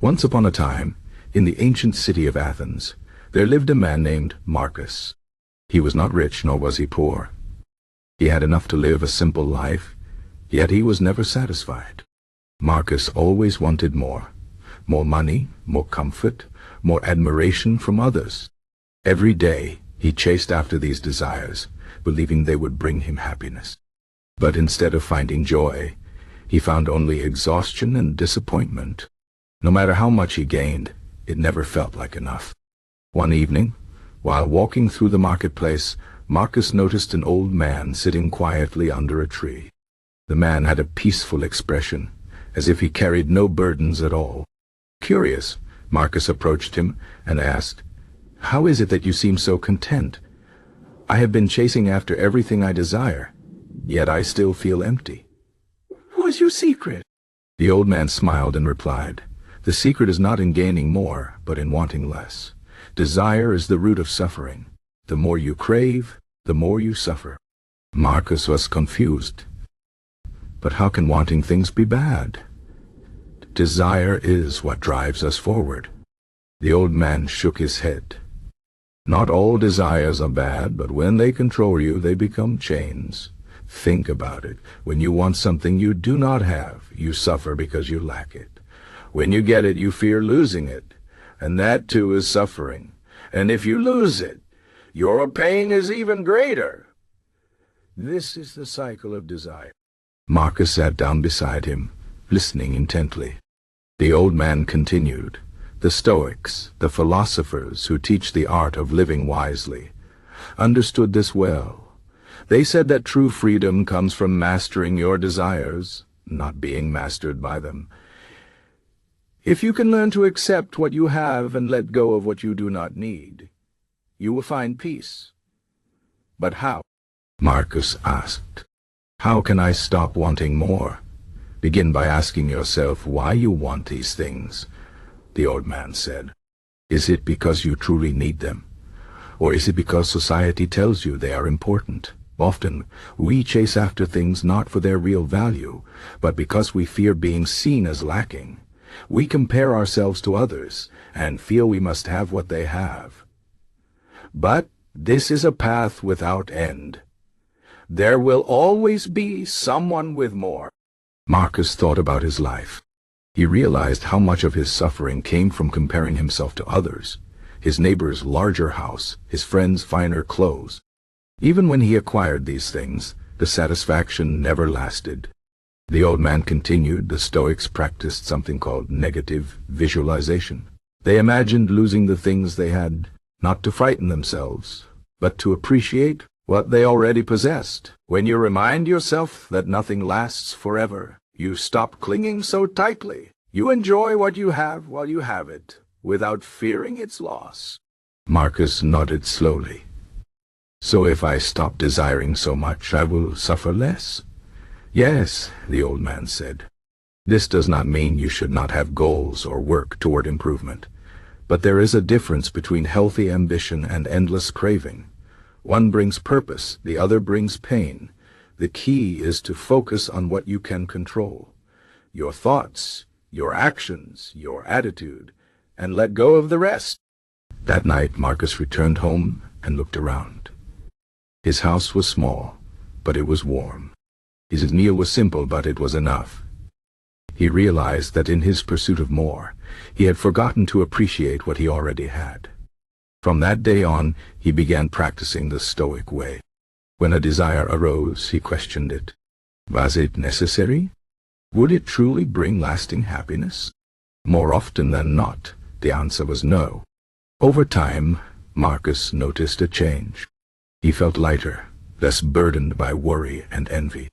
Once upon a time, in the ancient city of Athens, there lived a man named Marcus. He was not rich, nor was he poor. He had enough to live a simple life, yet he was never satisfied. Marcus always wanted more. More money, more comfort, more admiration from others. Every day he chased after these desires, believing they would bring him happiness. But instead of finding joy, he found only exhaustion and disappointment. No matter how much he gained, it never felt like enough. One evening, while walking through the marketplace, Marcus noticed an old man sitting quietly under a tree. The man had a peaceful expression, as if he carried no burdens at all. Curious, Marcus approached him and asked, "How is it that you seem so content? I have been chasing after everything I desire, yet I still feel empty. What is your secret?" The old man smiled and replied, "The secret is not in gaining more, but in wanting less. Desire is the root of suffering. The more you crave, the more you suffer." Marcus was confused. But how can wanting things be bad? Desire is what drives us forward. The old man shook his head. Not all desires are bad, but when they control you, they become chains. Think about it. When you want something you do not have, you suffer because you lack it. When you get it, you fear losing it, and that too is suffering. And if you lose it, your pain is even greater. This is the cycle of desire. Marcus sat down beside him, listening intently. The old man continued, "The Stoics, the philosophers who teach the art of living wisely, understood this well. They said that true freedom comes from mastering your desires, not being mastered by them. If you can learn to accept what you have and let go of what you do not need, you will find peace." "But how?" Marcus asked. "How can I stop wanting more?" "Begin by asking yourself why you want these things," the old man said. "Is it because you truly need them? Or is it because society tells you they are important? Often, we chase after things not for their real value, but because we fear being seen as lacking. We compare ourselves to others and feel we must have what they have. But this is a path without end. There will always be someone with more." Marcus thought about his life. He realized how much of his suffering came from comparing himself to others, his neighbor's larger house, his friend's finer clothes. Even when he acquired these things, the satisfaction never lasted. The old man continued, "The Stoics practiced something called negative visualization. They imagined losing the things they had, not to frighten themselves, but to appreciate what they already possessed. When you remind yourself that nothing lasts forever, you stop clinging so tightly. You enjoy what you have while you have it, without fearing its loss." Marcus nodded slowly. "So if I stop desiring so much, I will suffer less?" "Yes," the old man said. "This does not mean you should not have goals or work toward improvement. But there is a difference between healthy ambition and endless craving. One brings purpose, the other brings pain. The key is to focus on what you can control. Your thoughts, your actions, your attitude, and let go of the rest." That night Marcus returned home and looked around. His house was small, but it was warm. His meal was simple, but it was enough. He realized that in his pursuit of more, he had forgotten to appreciate what he already had. From that day on, he began practicing the Stoic way. When a desire arose, he questioned it. Was it necessary? Would it truly bring lasting happiness? More often than not, the answer was no. Over time, Marcus noticed a change. He felt lighter, less burdened by worry and envy.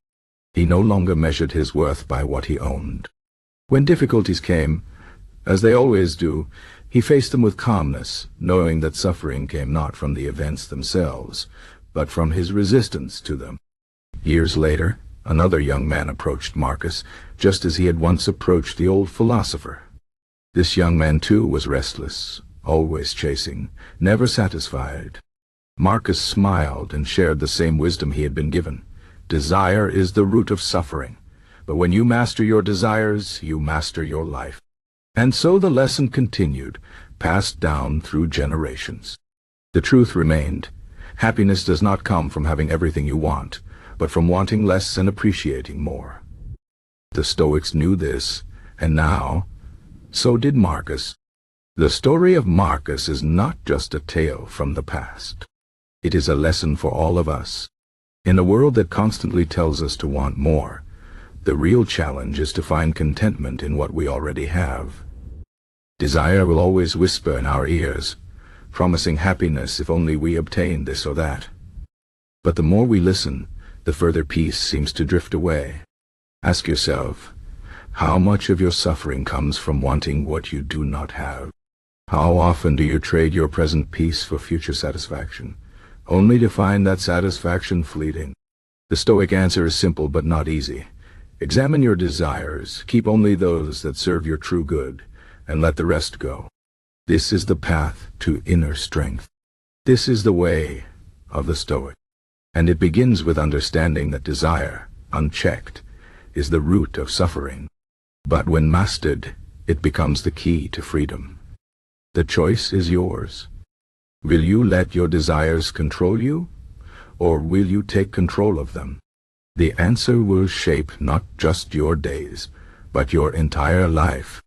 He no longer measured his worth by what he owned. When difficulties came, as they always do, he faced them with calmness, knowing that suffering came not from the events themselves, but from his resistance to them. Years later, another young man approached Marcus, just as he had once approached the old philosopher. This young man too was restless, always chasing, never satisfied. Marcus smiled and shared the same wisdom he had been given. Desire is the root of suffering, but when you master your desires, you master your life. And so the lesson continued, passed down through generations. The truth remained. Happiness does not come from having everything you want, but from wanting less and appreciating more. The Stoics knew this, and now, so did Marcus. The story of Marcus is not just a tale from the past. It is a lesson for all of us. In a world that constantly tells us to want more, the real challenge is to find contentment in what we already have. Desire will always whisper in our ears, promising happiness if only we obtain this or that. But the more we listen, the further peace seems to drift away. Ask yourself, how much of your suffering comes from wanting what you do not have? How often do you trade your present peace for future satisfaction, only to find that satisfaction fleeting? The Stoic answer is simple but not easy. Examine your desires, keep only those that serve your true good, and let the rest go. This is the path to inner strength. This is the way of the Stoic. And it begins with understanding that desire, unchecked, is the root of suffering. But when mastered, it becomes the key to freedom. The choice is yours. Will you let your desires control you, or will you take control of them? The answer will shape not just your days, but your entire life.